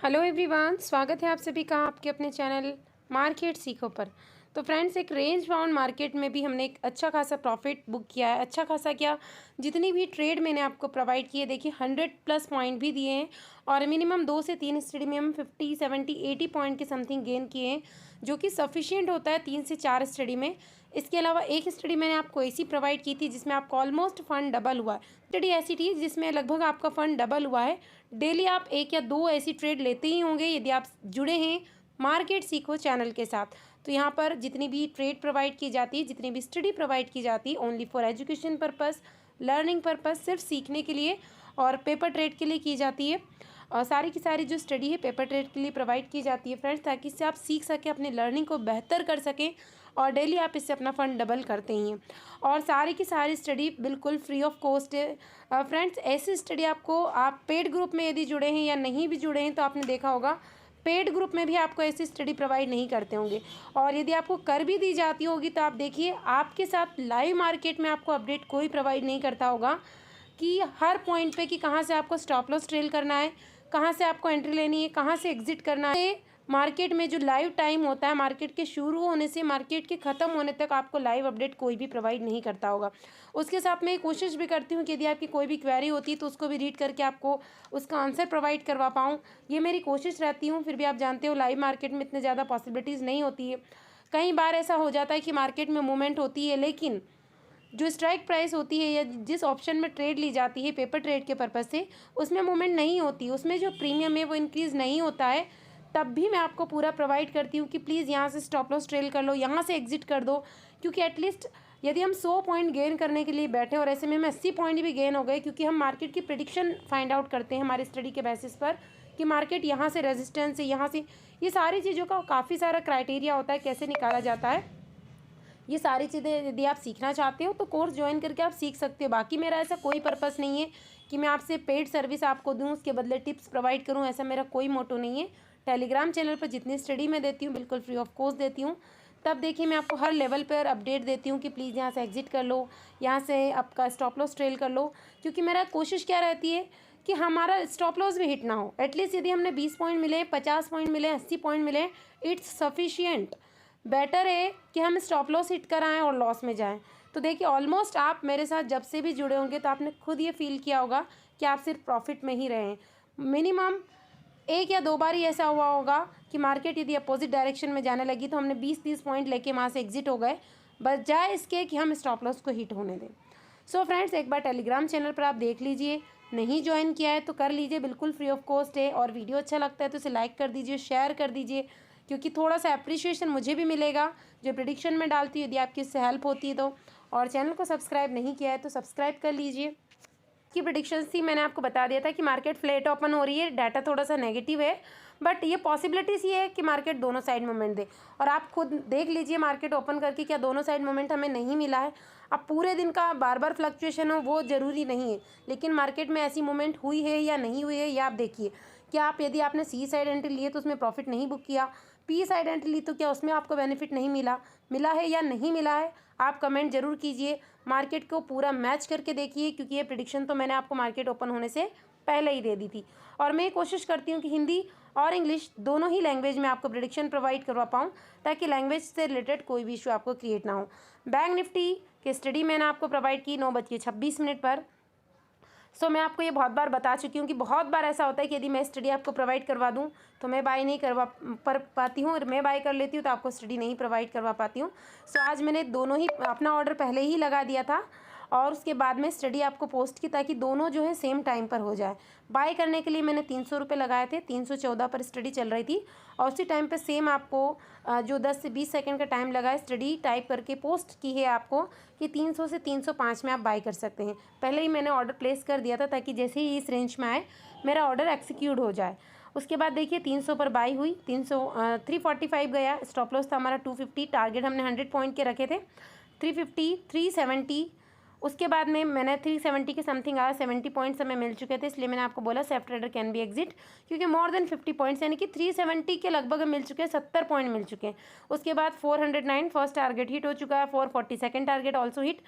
Hello everyone, स्वागत है आप सभी का आपके अपने चैनल मार्केट सीखो पर। तो फ्रेंड्स, एक रेंज बाउंड मार्केट में भी हमने एक अच्छा खासा प्रॉफिट बुक किया है। अच्छा खासा क्या, जितनी भी ट्रेड मैंने आपको प्रोवाइड किए, देखिए 100+ पॉइंट भी दिए हैं और मिनिमम 2 से 3 स्टडी में हम 50, 70, 80 पॉइंट के समथिंग गेन किए हैं, जो कि सफिशिएंट होता है 3 से 4 स्टडी में। इसके अलावा एक स्टडी मैंने आपको ऐसी प्रोवाइड की थी जिसमें आपको ऑलमोस्ट फंड डबल हुआ है। स्टडी ऐसी थी जिसमें लगभग आपका फंड डबल हुआ है। डेली आप 1 या 2 ऐसी ट्रेड लेते ही होंगे यदि आप जुड़े हैं मार्केट सीखो चैनल के साथ। तो यहाँ पर जितनी भी ट्रेड प्रोवाइड की जाती है, जितनी भी स्टडी प्रोवाइड की जाती है, only for education purpose, learning purpose, सिर्फ सीखने के लिए और पेपर ट्रेड के लिए की जाती है। और सारी की सारी जो स्टडी है पेपर ट्रेड के लिए प्रोवाइड की जाती है फ्रेंड्स, ताकि इससे आप सीख सकें, अपने लर्निंग को बेहतर कर सकें और डेली आप इससे अपना फंड डबल करते ही हैं। और सारी की सारी स्टडी बिल्कुल फ्री ऑफ कॉस्ट है फ्रेंड्स। ऐसी स्टडी आपको, आप पेड ग्रुप में यदि जुड़े हैं या नहीं भी जुड़े हैं तो आपने देखा होगा पेड ग्रुप में भी आपको ऐसी स्टडी प्रोवाइड नहीं करते होंगे। और यदि आपको कर भी दी जाती होगी तो आप देखिए, आपके साथ लाइव मार्केट में आपको अपडेट कोई प्रोवाइड नहीं करता होगा कि हर पॉइंट पे कि कहाँ से आपको स्टॉप लॉस ट्रेल करना है, कहाँ से आपको एंट्री लेनी है, कहाँ से एग्जिट करना है। मार्केट में जो लाइव टाइम होता है, मार्केट के शुरू होने से मार्केट के ख़त्म होने तक आपको लाइव अपडेट कोई भी प्रोवाइड नहीं करता होगा। उसके साथ मैं कोशिश भी करती हूँ कि यदि आपकी कोई भी क्वेरी होती है तो उसको भी रीड करके आपको उसका आंसर प्रोवाइड करवा पाऊँ, ये मेरी कोशिश रहती हूँ। फिर भी आप जानते हो लाइव मार्केट में इतने ज़्यादा पॉसिबिलिटीज़ नहीं होती है। कई बार ऐसा हो जाता है कि मार्केट में मूवमेंट होती है, लेकिन जो स्ट्राइक प्राइस होती है या जिस ऑप्शन में ट्रेड ली जाती है पेपर ट्रेड के पर्पज़ से, उसमें मूवमेंट नहीं होती, उसमें जो प्रीमियम है वो इंक्रीज़ नहीं होता है। तब भी मैं आपको पूरा प्रोवाइड करती हूँ कि प्लीज़ यहाँ से स्टॉप लॉस ट्रेल कर लो, यहाँ से एग्जिट कर दो। क्योंकि एटलीस्ट यदि हम 100 पॉइंट गेन करने के लिए बैठे और ऐसे में 80 पॉइंट भी गेन हो गए, क्योंकि हम मार्केट की प्रेडिक्शन फाइंड आउट करते हैं हमारी स्टडी के बेसिस पर कि मार्केट यहाँ से रेजिस्टेंस है, यहाँ से, ये सारी चीज़ों का काफ़ी सारा क्राइटेरिया होता है कैसे निकाला जाता है। ये सारी चीज़ें यदि आप सीखना चाहते हो तो कोर्स ज्वाइन करके आप सीख सकते हो। बाकी मेरा ऐसा कोई पर्पस नहीं है कि मैं आपसे पेड सर्विस आपको दूं, उसके बदले टिप्स प्रोवाइड करूं, ऐसा मेरा कोई मोटो नहीं है। टेलीग्राम चैनल पर जितनी स्टडी मैं देती हूँ बिल्कुल फ्री ऑफ कॉस्ट देती हूँ। तब देखिए, मैं आपको हर लेवल पर अपडेट देती हूँ कि प्लीज़ यहाँ से एग्जिट कर लो, यहाँ से आपका स्टॉप लॉस ट्रेल कर लो। क्योंकि मेरा कोशिश क्या रहती है कि हमारा स्टॉप लॉस भी हिट ना हो। एटलीस्ट यदि हमने 20 पॉइंट मिले, 50 पॉइंट मिले, 80 पॉइंट मिले, इट्स सफिशियंट। बेटर है कि हम स्टॉप लॉस हिट कराएं और लॉस में जाएं। तो देखिए, ऑलमोस्ट आप मेरे साथ जब से भी जुड़े होंगे तो आपने खुद ये फील किया होगा कि आप सिर्फ प्रॉफिट में ही रहें। मिनिमम 1 या 2 बार ही ऐसा हुआ होगा कि मार्केट यदि अपोजिट डायरेक्शन में जाने लगी तो हमने 20-30 पॉइंट लेके वहाँ से एग्जिट हो गए, बजाय इसके कि हम स्टॉप लॉस को हिट होने दें। सो फ्रेंड्स, एक बार टेलीग्राम चैनल पर आप देख लीजिए, नहीं ज्वाइन किया है तो कर लीजिए, बिल्कुल फ्री ऑफ कॉस्ट है। और वीडियो अच्छा लगता है तो इसे लाइक कर दीजिए, शेयर कर दीजिए, क्योंकि थोड़ा सा अप्रिशिएशन मुझे भी मिलेगा जो प्रेडिक्शन में डालती हूँ, यदि आपकी इससे हेल्प होती है तो। और चैनल को सब्सक्राइब नहीं किया है तो सब्सक्राइब कर लीजिए। की प्रेडिक्शंस थी, मैंने आपको बता दिया था कि मार्केट फ्लैट ओपन हो रही है, डाटा थोड़ा सा नेगेटिव है, बट ये पॉसिबिलिटीज़ ये है कि मार्केट दोनों साइड मूवमेंट दे। और आप खुद देख लीजिए मार्केट ओपन करके, क्या दोनों साइड मूवमेंट हमें नहीं मिला है। अब पूरे दिन का बार बार फ्लक्चुएशन हो वो ज़रूरी नहीं है, लेकिन मार्केट में ऐसी मूवमेंट हुई है या नहीं हुई है ये आप देखिए। क्या आप, यदि आपने सी साइड एंट्री लिए तो उसमें प्रॉफिट नहीं बुक किया, पी साइड एंट्री ली तो क्या उसमें आपको बेनिफिट नहीं मिला? मिला है या नहीं मिला है, आप कमेंट जरूर कीजिए। मार्केट को पूरा मैच करके देखिए, क्योंकि ये प्रेडिक्शन तो मैंने आपको मार्केट ओपन होने से पहले ही दे दी थी। और मैं कोशिश करती हूँ कि हिंदी और इंग्लिश दोनों ही लैंग्वेज में आपको प्रेडिक्शन प्रोवाइड करवा पाऊँ, ताकि लैंग्वेज से रिलेटेड कोई भी इशू आपको क्रिएट ना हो। बैंक निफ्टी की स्टडी मैंने आपको प्रोवाइड की 9:26 पर। सो मैं आपको ये बहुत बार बता चुकी हूँ कि बहुत बार ऐसा होता है कि यदि मैं स्टडी आपको प्रोवाइड करवा दूँ तो मैं बाय नहीं करवा पाती हूँ, और मैं बाय कर लेती हूँ तो आपको स्टडी नहीं प्रोवाइड करवा पाती हूँ। सो आज मैंने दोनों ही अपना ऑर्डर पहले ही लगा दिया था और उसके बाद में स्टडी आपको पोस्ट की, ताकि दोनों जो है सेम टाइम पर हो जाए। बाय करने के लिए मैंने 300 रुपये लगाए थे, 314 पर स्टडी चल रही थी, और उसी टाइम पे सेम आपको जो 10 से 20 सेकंड का टाइम लगा है, स्टडी टाइप करके पोस्ट की है आपको कि 300 से 305 में आप बाय कर सकते हैं। पहले ही मैंने ऑर्डर प्लेस कर दिया था, ताकि जैसे ही इस रेंज में आए मेरा ऑर्डर एक्सिक्यूट हो जाए। उसके बाद देखिए 300 पर बाई हुई, 345 गया, स्टॉप लॉस था हमारा 250, टारगेट हमने 100 पॉइंट के रखे थे, 350, 370। उसके बाद में मैंने 370 के समथिंग आया, 70 पॉइंट्स हमें मिल चुके थे, इसलिए मैंने आपको बोला safe trader can be exit, क्योंकि मोर देन 50 पॉइंट्स यानी कि 370 के लगभग मिल चुके हैं, 70 पॉइंट मिल चुके हैं। उसके बाद 409 फर्स्ट टारगेट हिट हो चुका है, 440 सेकंड टारगेट ऑल्सो हिट।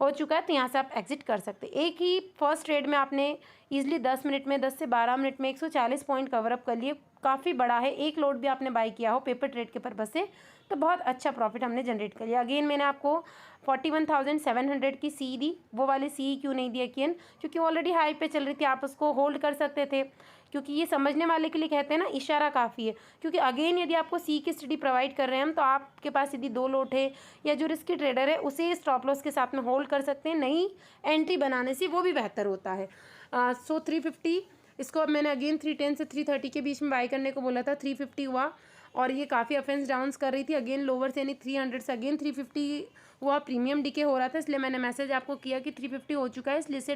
हो चुका है, तो यहाँ से आप एग्जिट कर सकते हैं। एक ही फर्स्ट ट्रेड में आपने ईजिली 10 मिनट में, 10 से 12 मिनट में 140 पॉइंट कवर अप कर लिए, काफ़ी बड़ा है। एक लोड भी आपने बाई किया हो पेपर ट्रेड के पर्पज़ से तो बहुत अच्छा प्रॉफिट हमने जनरेट कर लिया। अगेन मैंने आपको 41,700 की सी दी, वो वाली सी क्यों नहीं दी अगेन, क्योंकि ऑलरेडी हाई पे चल रही थी, आप उसको होल्ड कर सकते थे, क्योंकि ये समझने वाले के लिए कहते हैं ना, इशारा काफ़ी है। क्योंकि अगेन यदि आपको सी की स्टडी प्रोवाइड कर रहे हैं हम, तो आपके पास यदि 2 लोट है या जो रिस्की ट्रेडर है उसे स्टॉप लॉस के साथ में होल्ड कर सकते हैं, नई एंट्री बनाने से वो भी बेहतर होता है। सो 350 इसको अब मैंने अगेन 310 से 330 के बीच में बाई करने को बोला था, 350 हुआ और ये काफ़ी अफेंस डाउन्स कर रही थी। अगेन लोवर से यानी 300 से अगेन 350 हुआ, प्रीमियम डीके हो रहा था, इसलिए मैंने मैसेज आपको किया कि 350 हो चुका है, इसलिए इसे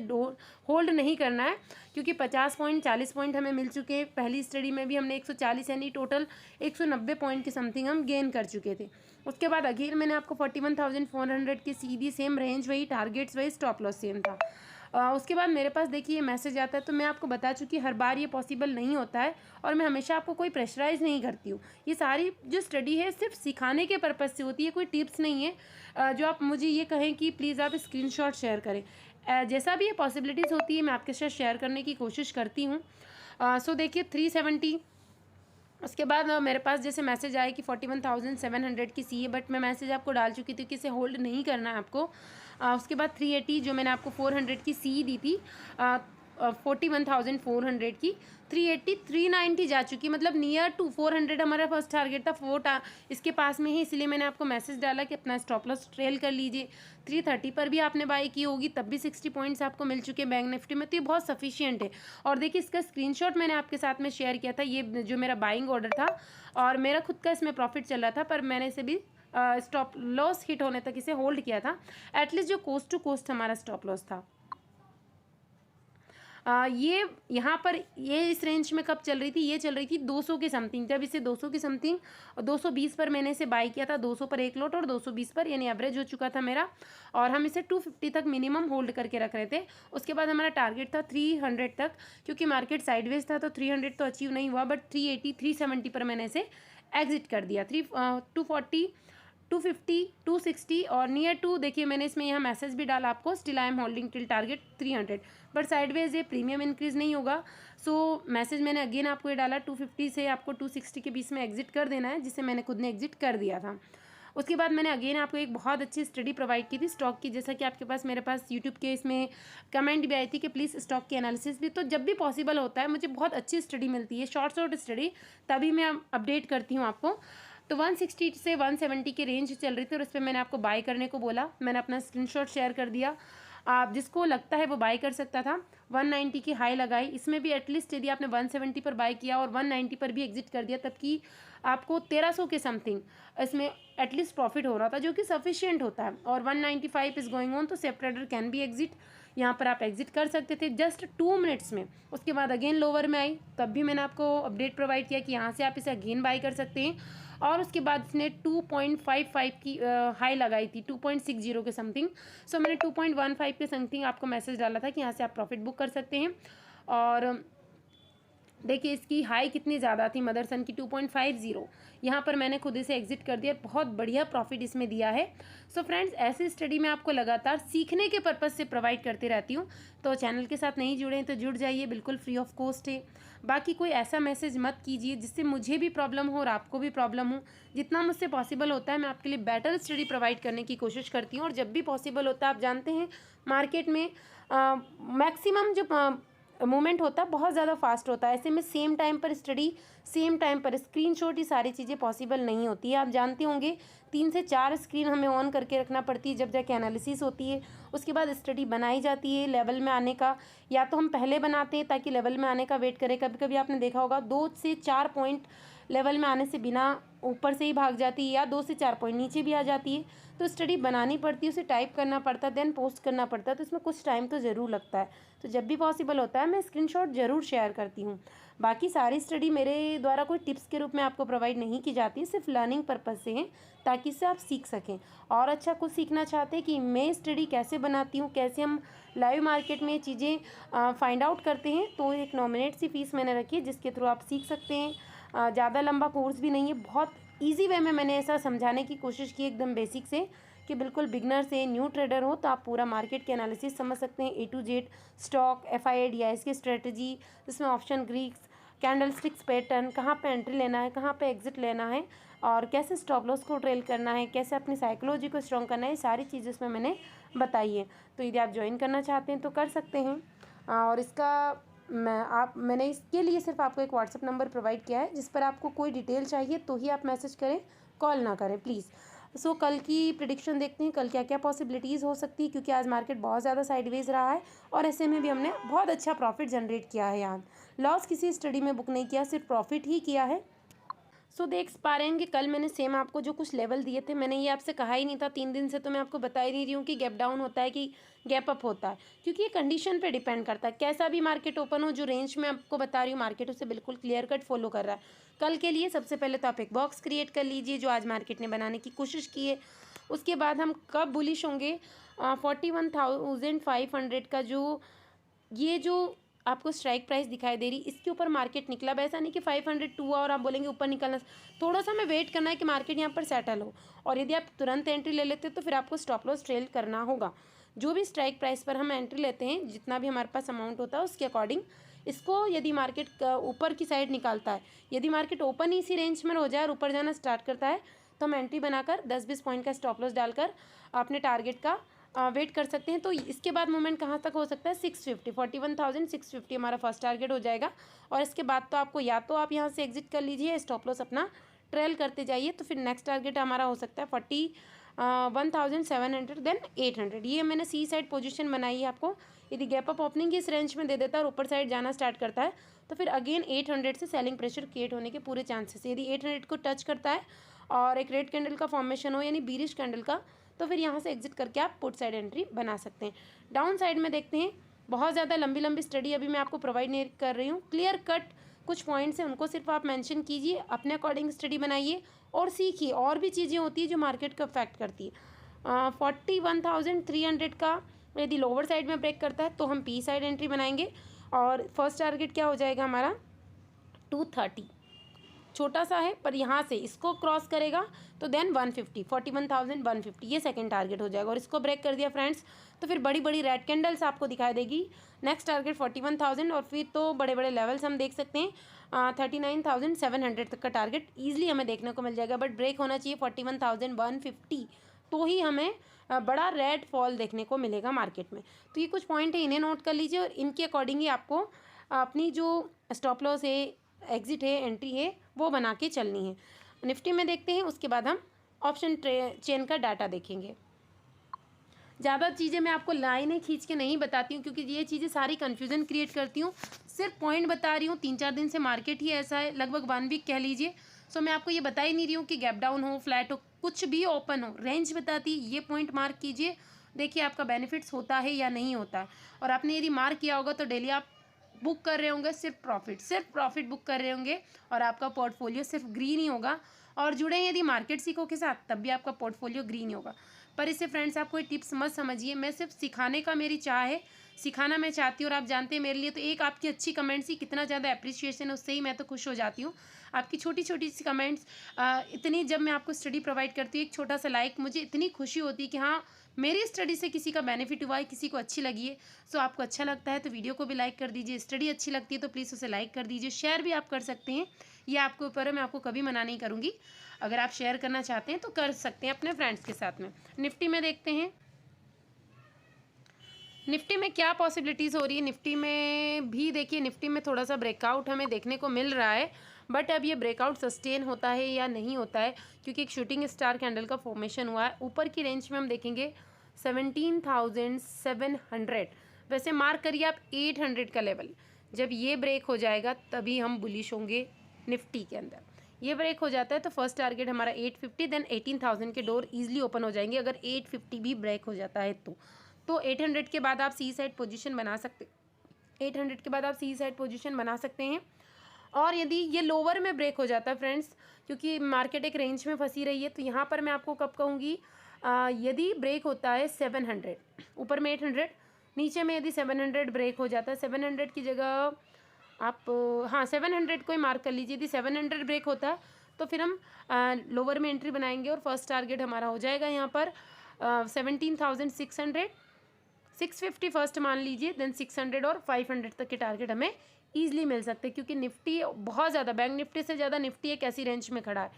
होल्ड नहीं करना है, क्योंकि 50 पॉइंट 40 पॉइंट हमें मिल चुके हैं। पहली स्टडी में भी हमने 140 यानी टोटल 190 पॉइंट के समथिंग हम गेन कर चुके थे। उसके बाद अगेन मैंने आपको 41,400 की सीधी सेम रेंज वही, टारगेट्स वही, स्टॉप लॉस सेम था। उसके बाद मेरे पास देखिए ये मैसेज आता है, तो मैं आपको बता चुकी हर बार ये पॉसिबल नहीं होता है और मैं हमेशा आपको कोई प्रेशराइज़ नहीं करती हूँ। ये सारी जो स्टडी है सिर्फ सिखाने के पर्पज़ से होती है, कोई टिप्स नहीं है जो आप मुझे ये कहें कि प्लीज़ आप स्क्रीनशॉट शेयर करें। जैसा भी ये पॉसिबिलिटीज़ होती है मैं आपके साथ शेयर करने की कोशिश करती हूँ। सो देखिए 370, उसके बाद मेरे पास जैसे मैसेज आया कि 41,700 की सी है, बट मैं मैसेज आपको डाल चुकी थी कि इसे होल्ड नहीं करना है आपको। उसके बाद 380 जो मैंने आपको 400 की सी दी थी, 41,400 की 380 390 जा चुकी, मतलब नियर टू 400 हमारा फर्स्ट टारगेट था, इसके पास में ही, इसलिए मैंने आपको मैसेज डाला कि अपना स्टॉप लॉस ट्रेल कर लीजिए। 330 पर भी आपने बाई की होगी, तब भी 60 पॉइंट्स आपको मिल चुके हैं बैंक निफ्टी में, तो ये बहुत सफिशियंट है। और देखिए इसका स्क्रीनशॉट मैंने आपके साथ में शेयर किया था, ये जो मेरा बाइंग ऑर्डर था और मेरा खुद का इसमें प्रॉफिट चल रहा था, पर मैंने इसे भी स्टॉप लॉस हिट होने तक इसे होल्ड किया था, एटलीस्ट जो कोस्ट टू कोस्ट हमारा स्टॉप लॉस था। ये यहाँ पर ये इस रेंज में कब चल रही थी, ये चल रही थी 200 के समथिंग, जब इसे 200 के समथिंग 220 पर मैंने इसे बाई किया था, 200 पर एक लोट और 220 पर, यानी एवरेज हो चुका था मेरा, और हम इसे 250 तक मिनिमम होल्ड करके रख रहे थे। उसके बाद हमारा टारगेट था 300 तक, क्योंकि मार्केट साइडवेज था तो 300 तो अचीव नहीं हुआ, बट 380 370 पर मैंने इसे एग्जिट कर दिया। 240 250 260 और नियर टू, देखिए मैंने इसमें यहाँ मैसेज भी डाला आपको, still I am holding till target 300, but sideways ये प्रीमियम इंक्रीज नहीं होगा। सो मैसेज मैंने अगेन आपको ये डाला 250 से आपको 260 के बीच में एग्जिट कर देना है, जिसे मैंने खुद ने एग्जिट कर दिया था। उसके बाद मैंने अगेन आपको एक बहुत अच्छी स्टडी प्रोवाइड की थी स्टॉक की, जैसा कि आपके पास मेरे पास यूट्यूब के इसमें कमेंट भी आई थी कि प्लीज़ स्टॉक की एनालिसिस भी, तो जब भी पॉसिबल होता है मुझे बहुत अच्छी स्टडी मिलती है, शॉर्ट स्टडी, तभी मैं अपडेट करती हूँ आपको। तो 160 से 170 की रेंज चल रही थी और उस पर मैंने आपको बाय करने को बोला, मैंने अपना स्क्रीनशॉट शेयर कर दिया, आप जिसको लगता है वो बाय कर सकता था। 190 की हाई लगाई, इसमें भी एटलीस्ट यदि आपने 170 पर बाय किया और 190 पर भी एग्जिट कर दिया, तब कि आपको 1300 के समथिंग इसमें एटलीस्ट प्रॉफिट हो रहा था, जो कि सफिशिएंट होता है। और 195 इज़ गोइंग ऑन, तो safe trader can be exit, यहाँ पर आप एग्जिट कर सकते थे जस्ट 2 मिनट्स में। उसके बाद अगेन लोअर में आई, तब भी मैंने आपको अपडेट प्रोवाइड किया कि यहाँ से आप इसे अगेन बाय कर सकते हैं। और उसके बाद इसने 2.55 की हाई लगाई थी 2.60 के समथिंग, सो मैंने 2.15 के समथिंग आपको मैसेज डाला था कि यहाँ से आप प्रॉफिट बुक कर सकते हैं। और देखिए इसकी हाई कितनी ज़्यादा थी मदरसन की 2.50, यहाँ पर मैंने खुद इसे एग्जिट कर दिया, बहुत बढ़िया प्रॉफिट इसमें दिया है। सो फ्रेंड्स, ऐसी स्टडी मैं आपको लगातार सीखने के पर्पज़ से प्रोवाइड करती रहती हूँ, तो चैनल के साथ नहीं जुड़े हैं तो जुड़ जाइए, बिल्कुल फ्री ऑफ कॉस्ट है। बाकी कोई ऐसा मैसेज मत कीजिए जिससे मुझे भी प्रॉब्लम हो और आपको भी प्रॉब्लम हो। जितना मुझसे पॉसिबल होता है मैं आपके लिए बेटर स्टडी प्रोवाइड करने की कोशिश करती हूँ, और जब भी पॉसिबल होता है, आप जानते हैं मार्केट में मैक्सिमम जो मूवमेंट होता है बहुत ज़्यादा फास्ट होता है, ऐसे में सेम टाइम पर स्टडी, सेम टाइम पर स्क्रीनशॉट, ये सारी चीज़ें पॉसिबल नहीं होती है। आप जानते होंगे 3 से 4 स्क्रीन हमें ऑन करके रखना पड़ती है जब जाके एनालिसिस होती है, उसके बाद स्टडी बनाई जाती है लेवल में आने का, या तो हम पहले बनाते हैं ताकि लेवल में आने का वेट करें, कभी कभी आपने देखा होगा 2 से 4 पॉइंट लेवल में आने से बिना ऊपर से ही भाग जाती है, या 2 से 4 पॉइंट नीचे भी आ जाती है, तो स्टडी बनानी पड़ती है, उसे टाइप करना पड़ता है, देन पोस्ट करना पड़ता है, तो इसमें कुछ टाइम तो ज़रूर लगता है। तो जब भी पॉसिबल होता है मैं स्क्रीनशॉट ज़रूर शेयर करती हूँ। बाकी सारी स्टडी मेरे द्वारा कोई टिप्स के रूप में आपको प्रोवाइड नहीं की जाती, सिर्फ लर्निंग पर्पज़ से है, ताकि इससे आप सीख सकें और अच्छा कुछ सीखना चाहते हैं कि मैं स्टडी कैसे बनाती हूँ, कैसे हम लाइव मार्केट में चीज़ें फाइंड आउट करते हैं, तो एक नॉमिनेट सी फीस मैंने रखी है जिसके थ्रू आप सीख सकते हैं। ज़्यादा लंबा कोर्स भी नहीं है, बहुत ईजी वे में मैंने ऐसा समझाने की कोशिश की एकदम बेसिक से, कि बिल्कुल बिगनर से न्यू ट्रेडर हो तो आप पूरा मार्केट के एनालिसिस समझ सकते हैं, A to Z stock, FIDIs की स्ट्रेटजी, जिसमें ऑप्शन ग्रीक्स, कैंडलस्टिक्स पैटर्न, कहाँ पे एंट्री लेना है, कहाँ पे एग्जिट लेना है, और कैसे स्टॉप लॉस को ट्रेल करना है, कैसे अपनी साइकोलॉजी को स्ट्रॉन्ग करना है, सारी चीज़ें इसमें मैंने बताई है। तो यदि आप ज्वाइन करना चाहते हैं तो कर सकते हैं। और इसका मैंने इसके लिए सिर्फ आपको एक व्हाट्सअप नंबर प्रोवाइड किया है, जिस पर आपको कोई डिटेल चाहिए तो ही आप मैसेज करें, कॉल ना करें प्लीज़। सो कल की प्रिडिक्शन देखते हैं, कल क्या क्या पॉसिबिलिटीज़ हो सकती है, क्योंकि आज मार्केट बहुत ज़्यादा साइडवेज रहा है और ऐसे में भी हमने बहुत अच्छा प्रॉफिट जनरेट किया है। यहाँ लॉस किसी स्टडी में बुक नहीं किया, सिर्फ प्रॉफिट ही किया है। सो देख पा रहे हैं कि कल मैंने सेम आपको जो कुछ लेवल दिए थे, मैंने ये आपसे कहा ही नहीं था 3 दिन से, तो मैं आपको बता ही नहीं रही हूँ कि गैप डाउन होता है कि गैप अप होता है, क्योंकि ये कंडीशन पे डिपेंड करता है। कैसा भी मार्केट ओपन हो, जो रेंज में आपको बता रही हूँ मार्केट उसे बिल्कुल क्लियर कट फॉलो कर रहा है। कल के लिए सबसे पहले तो आप एक बॉक्स क्रिएट कर लीजिए जो आज मार्केट ने बनाने की कोशिश की है। उसके बाद हम कब बुलिश होंगे, 41,500 का जो आपको स्ट्राइक प्राइस दिखाई दे रही, इसके ऊपर मार्केट निकला। वैसा नहीं कि 502 हुआ और आप बोलेंगे ऊपर निकलना, थोड़ा सा हमें वेट करना है कि मार्केट यहाँ पर सेटल हो, और यदि आप तुरंत एंट्री ले लेते हो तो फिर आपको स्टॉप लॉस ट्रेल करना होगा। जो भी स्ट्राइक प्राइस पर हम एंट्री लेते हैं, जितना भी हमारे पास अमाउंट होता है उसके अकॉर्डिंग इसको, यदि मार्केट ऊपर की साइड निकालता है, यदि मार्केट ओपन ही इसी रेंज में हो जाए और ऊपर जाना स्टार्ट करता है, तो हम एंट्री बनाकर 10-20 पॉइंट का स्टॉप लॉस डालकर अपने टारगेट का वेट कर सकते हैं। तो इसके बाद मूवमेंट कहाँ तक हो सकता है, 650, 41,650 हमारा फर्स्ट टारगेट हो जाएगा। और इसके बाद तो आपको या तो आप यहाँ से एग्जिट कर लीजिए, स्टॉप लॉस अपना ट्रेल करते जाइए, तो फिर नेक्स्ट टारगेट हमारा हो सकता है 41,700 देन 800। ये मैंने सी साइड पोजीशन बनाई है आपको। यदि गैप अप ओपनिंग इस रेंज में दे देता है और ऊपर साइड जाना स्टार्ट करता है, तो फिर अगेन 800 से सेलिंग प्रेशर क्रिएट होने के पूरे चांसेस। यदि 800 को टच करता है और एक रेड कैंडल का फॉर्मेशन हो, यानी बीरिश कैंडल का, तो फिर यहाँ से एग्जिट करके आप पुट साइड एंट्री बना सकते हैं। डाउन साइड में देखते हैं, बहुत ज़्यादा लंबी लंबी स्टडी अभी मैं आपको प्रोवाइड नहीं कर रही हूँ, क्लियर कट कुछ पॉइंट्स हैं उनको सिर्फ आप मेंशन कीजिए, अपने अकॉर्डिंग स्टडी बनाइए और सीखिए। और भी चीज़ें होती है जो मार्केट को अफेक्ट करती है। 41,300 का यदि लोअर साइड में ब्रेक करता है तो हम पी साइड एंट्री बनाएंगे, और फर्स्ट टारगेट क्या हो जाएगा हमारा 230, छोटा सा है पर यहाँ से इसको क्रॉस करेगा तो देन 150, 41,150 ये सेकंड टारगेट हो जाएगा। और इसको ब्रेक कर दिया फ्रेंड्स तो फिर बड़ी बड़ी रेड कैंडल्स आपको दिखाई देगी। नेक्स्ट टारगेट 41,000, और फिर तो बड़े बड़े लेवल्स हम देख सकते हैं, 39,700 तक का टारगेट ईजिली हमें देखने को मिल जाएगा। बट ब्रेक होना चाहिए 41,150, तो ही हमें बड़ा रेड फॉल देखने को मिलेगा मार्केट में। तो ये कुछ पॉइंट है, इन्हें नोट कर लीजिए और इनके अकॉर्डिंग ही आपको अपनी जो स्टॉप लॉस है, एग्जिट है, एंट्री है, वो बना के चलनी है। निफ्टी में देखते हैं, उसके बाद हम ऑप्शन चेन का डाटा देखेंगे। ज़्यादा चीज़ें मैं आपको लाइनें खींच के नहीं बताती हूँ, क्योंकि ये चीज़ें सारी कन्फ्यूज़न क्रिएट करती हूँ। सिर्फ पॉइंट बता रही हूँ। 3-4 दिन से मार्केट ही ऐसा है, लगभग 1 वीक कह लीजिए। सो मैं आपको ये बता ही नहीं रही हूँ कि गैप डाउन हो, फ्लैट हो, कुछ भी ओपन हो, रेंज बताती, ये पॉइंट मार्क कीजिए, देखिए आपका बेनिफिट्स होता है या नहीं होता है। और आपने यदि मार्क किया होगा तो डेली आप बुक कर रहे होंगे सिर्फ प्रॉफिट बुक कर रहे होंगे, और आपका पोर्टफोलियो सिर्फ ग्रीन ही होगा। और जुड़े हैं यदि मार्केट सीखो के साथ, तब भी आपका पोर्टफोलियो ग्रीन ही होगा। पर इससे फ्रेंड्स आप कोई टिप्स मत समझिए, मैं सिर्फ सिखाने का मेरी चाह है, सिखाना मैं चाहती हूँ। और आप जानते हैं मेरे लिए तो एक आपकी अच्छी कमेंट्स ही कितना ज़्यादा अप्रिसिएशन है, उससे ही मैं तो खुश हो जाती हूँ। आपकी छोटी छोटी सी कमेंट्स इतनी, जब मैं आपको स्टडी प्रोवाइड करती हूँ, एक छोटा सा लाइक, मुझे इतनी खुशी होती है कि हाँ मेरी स्टडी से किसी का बेनिफिट हुआ है, किसी को अच्छी लगी है। सो आपको अच्छा लगता है तो वीडियो को भी लाइक कर दीजिए, स्टडी अच्छी लगती है तो प्लीज़ उसे लाइक कर दीजिए, शेयर भी आप कर सकते हैं, ये आपके ऊपर है, मैं आपको कभी मना नहीं करूँगी। अगर आप शेयर करना चाहते हैं तो कर सकते हैं अपने फ्रेंड्स के साथ में। निफ्टी में देखते हैं, निफ्टी में क्या पॉसिबिलिटीज़ हो रही है। निफ्टी में भी देखिए, निफ्टी में थोड़ा सा ब्रेकआउट हमें देखने को मिल रहा है, बट अब ये ब्रेकआउट सस्टेन होता है या नहीं होता है, क्योंकि एक शूटिंग स्टार कैंडल का फॉर्मेशन हुआ है। ऊपर की रेंज में हम देखेंगे 17,700, वैसे मार्क करिए आप 800 का लेवल। जब ये ब्रेक हो जाएगा तभी हम बुलिश होंगे निफ्टी के अंदर। ये ब्रेक हो जाता है तो फर्स्ट टारगेट हमारा 850, देन 18,000 के डोर ईजिली ओपन हो जाएंगे। अगर 850 भी ब्रेक हो जाता है तो 800 के बाद आप सी साइड पोजीशन बना सकते 800 के बाद आप सी साइड पोजीशन बना सकते हैं। और यदि ये लोअर में ब्रेक हो जाता है फ्रेंड्स, क्योंकि मार्केट एक रेंज में फंसी रही है, तो यहाँ पर मैं आपको कब कहूँगी, यदि ब्रेक होता है 700, ऊपर में 800, नीचे में यदि 700 ब्रेक हो जाता है, 700 की जगह आप 700 को ही मार्क कर लीजिए। यदि 700 ब्रेक होता है तो फिर हम लोअर में एंट्री बनाएंगे और फर्स्ट टारगेट हमारा हो जाएगा यहाँ पर 17,600, 650 फर्स्ट मान लीजिए, देन 600 और 500 तक के टारगेट हमें ईजिली मिल सकते हैं, क्योंकि निफ्टी बहुत ज़्यादा, बैंक निफ्टी से ज़्यादा निफ्टी एक ऐसी रेंज में खड़ा है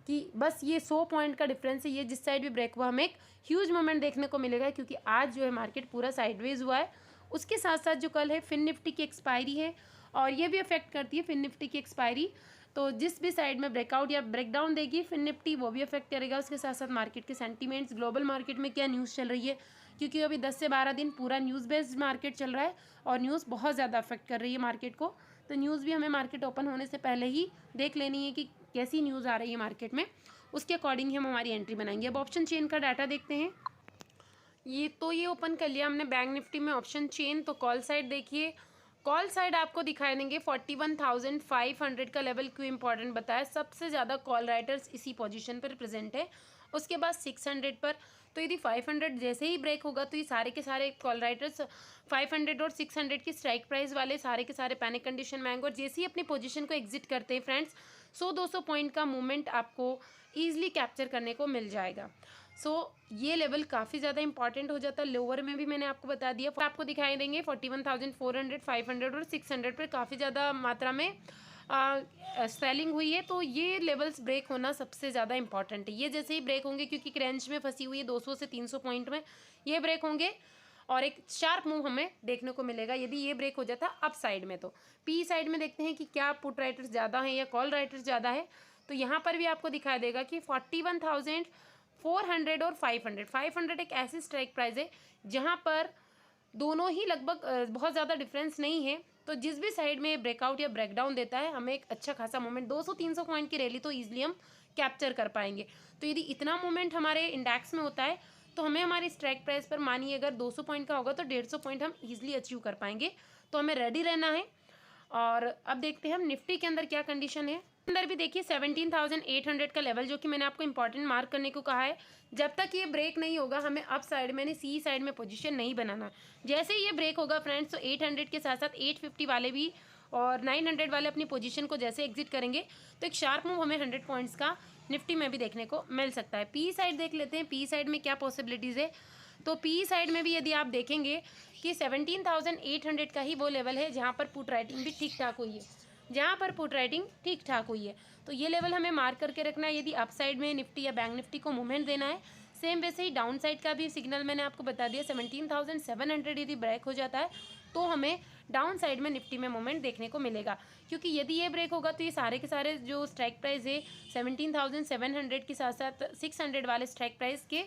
कि बस ये 100 पॉइंट का डिफरेंस है। ये जिस साइड भी ब्रेक हुआ हमें एक ह्यूज मोमेंट देखने को मिलेगा, क्योंकि आज जो है मार्केट पूरा साइडवेज हुआ है। उसके साथ साथ जो कल है फिन निफ्टी की एक्सपायरी है, और ये भी अफेक्ट करती है फिन निफ्टी की एक्सपायरी। तो जिस भी साइड में ब्रेकआउट या ब्रेकडाउन देगी फिन निफ्टी, वो भी अफेक्ट करेगा। उसके साथ साथ मार्केट के सेंटीमेंट्स, ग्लोबल मार्केट में क्या न्यूज़ चल रही है, क्योंकि अभी 10 से 12 दिन पूरा न्यूज़ बेस्ड मार्केट चल रहा है, और न्यूज़ बहुत ज़्यादा अफेक्ट कर रही है मार्केट को। तो न्यूज़ भी हमें मार्केट ओपन होने से पहले ही देख लेनी है कि कैसी न्यूज़ आ रही है मार्केट में, उसके अकॉर्डिंग ही हम हमारी एंट्री बनाएंगे। अब ऑप्शन चेन का डाटा देखते हैं। ये ओपन कर लिया हमने बैंक निफ्टी में ऑप्शन चेन। तो कॉल साइड देखिए, कॉल साइड आपको दिखाई देंगे 41,500 का लेवल क्यों इंपॉर्टेंट बताया। सबसे ज़्यादा कॉल राइटर्स इसी पोजीशन पर प्रेजेंट है। उसके बाद 600 पर, तो यदि 500 जैसे ही ब्रेक होगा तो ये सारे के सारे कॉल राइटर्स 500 और 600 की स्ट्राइक प्राइस वाले सारे के सारे पैनिक कंडीशन में आएंगे, और जैसे ही अपनी पोजीशन को एग्जिट करते हैं फ्रेंड्स, 100-200 पॉइंट का मूवमेंट आपको ईजिली कैप्चर करने को मिल जाएगा। ये लेवल काफ़ी ज़्यादा इंपॉर्टेंट हो जाता है। लोअर में भी मैंने आपको बता दिया, आपको दिखाई देंगे 41,400, 500 और 600 पर काफ़ी ज़्यादा मात्रा में सेलिंग हुई है। तो ये लेवल्स ब्रेक होना सबसे ज़्यादा इंपॉर्टेंट है। ये जैसे ही ब्रेक होंगे, क्योंकि रेंज में फंसी हुई है 200 से 300 पॉइंट में, ये ब्रेक होंगे और एक शार्प मूव हमें देखने को मिलेगा यदि ये ब्रेक हो जाता अप साइड में। तो पी साइड में देखते हैं कि क्या पुट राइटर्स ज़्यादा हैं या कॉल राइटर्स ज़्यादा है। तो यहाँ पर भी आपको दिखाई देगा कि 41,400 और 500 एक ऐसी स्ट्राइक प्राइस है जहाँ पर दोनों ही लगभग बहुत ज़्यादा डिफरेंस नहीं है। तो जिस भी साइड में ब्रेकआउट या ब्रेकडाउन देता है, हमें एक अच्छा खासा मोमेंट 200-300 पॉइंट की रैली तो ईजिली हम कैप्चर कर पाएंगे। तो यदि इतना मोमेंट हमारे इंडेक्स में होता है तो हमें हमारी स्ट्राइक प्राइस पर, मानिए अगर 200 पॉइंट का होगा तो 150 पॉइंट हम ईजिली अचीव कर पाएंगे। तो हमें रेडी रहना है। और अब देखते हैं हम निफ्टी के अंदर क्या कंडीशन है। अंदर भी देखिए 17,800 का लेवल, जो कि मैंने आपको इंपॉर्टेंट मार्क करने को कहा है। जब तक ये ब्रेक नहीं होगा हमें अप साइड में सी साइड में पोजीशन नहीं बनाना। जैसे ही ये ब्रेक होगा फ्रेंड्स, तो 800 के साथ साथ 850 वाले भी और 900 वाले अपनी पोजीशन को जैसे एग्जिट करेंगे तो एक शार्प मूव हमें 100 पॉइंट्स का निफ्टी में भी देखने को मिल सकता है। पी साइड देख लेते हैं, पी साइड में क्या पॉसिबिलिटीज़ है। तो पी साइड में भी यदि आप देखेंगे कि 17,800 का ही वो लेवल है जहाँ पर पुट राइटिंग भी ठीक ठाक हुई है, तो ये लेवल हमें मार्क करके रखना है यदि अप साइड में निफ्टी या बैंक निफ्टी को मूवमेंट देना है। सेम वैसे ही डाउन साइड का भी सिग्नल मैंने आपको बता दिया, 17,700 यदि ब्रेक हो जाता है तो हमें डाउन साइड में निफ्टी में मूवमेंट देखने को मिलेगा। क्योंकि यदि ये ब्रेक होगा तो ये सारे के सारे जो स्ट्राइक प्राइस है 17,700 के साथ साथ 600 वाले स्ट्राइक प्राइस के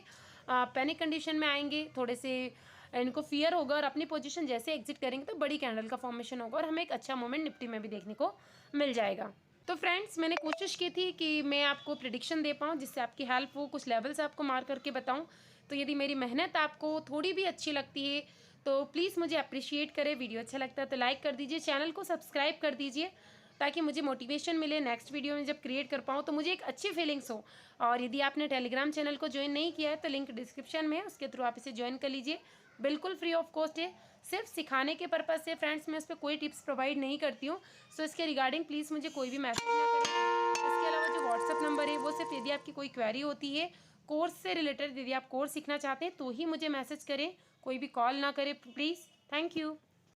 पैनिक कंडीशन में आएंगे, थोड़े से इनको फियर होगा और अपनी पोजीशन जैसे एग्जिट करेंगे तो बड़ी कैंडल का फॉर्मेशन होगा और हमें एक अच्छा मोमेंट निफ्टी में भी देखने को मिल जाएगा। तो फ्रेंड्स, मैंने कोशिश की थी कि मैं आपको प्रेडिक्शन दे पाऊँ जिससे आपकी हेल्प हो, कुछ लेवल्स आपको मार्क करके बताऊँ। तो यदि मेरी मेहनत आपको थोड़ी भी अच्छी लगती है तो प्लीज़ मुझे अप्रिशिएट करें। वीडियो अच्छा लगता है तो लाइक कर दीजिए, चैनल को सब्सक्राइब कर दीजिए ताकि मुझे मोटिवेशन मिले नेक्स्ट वीडियो में जब क्रिएट कर पाऊँ तो मुझे एक अच्छी फीलिंग्स हो। और यदि आपने टेलीग्राम चैनल को ज्वाइन नहीं किया है तो लिंक डिस्क्रिप्शन में है, उसके थ्रू आप इसे ज्वाइन कर लीजिए। बिल्कुल फ्री ऑफ कॉस्ट है, सिर्फ सिखाने के पर्पज़ से फ्रेंड्स, मैं उस पर कोई टिप्स प्रोवाइड नहीं करती हूँ। सो इसके रिगार्डिंग प्लीज़ मुझे कोई भी मैसेज ना करें। इसके अलावा जो व्हाट्सअप नंबर है वो सिर्फ यदि आपकी कोई क्वेरी होती है कोर्स से रिलेटेड, यदि आप कोर्स सीखना चाहते हैं तो ही मुझे मैसेज करें, कोई भी कॉल ना करें प्लीज़। Thank you.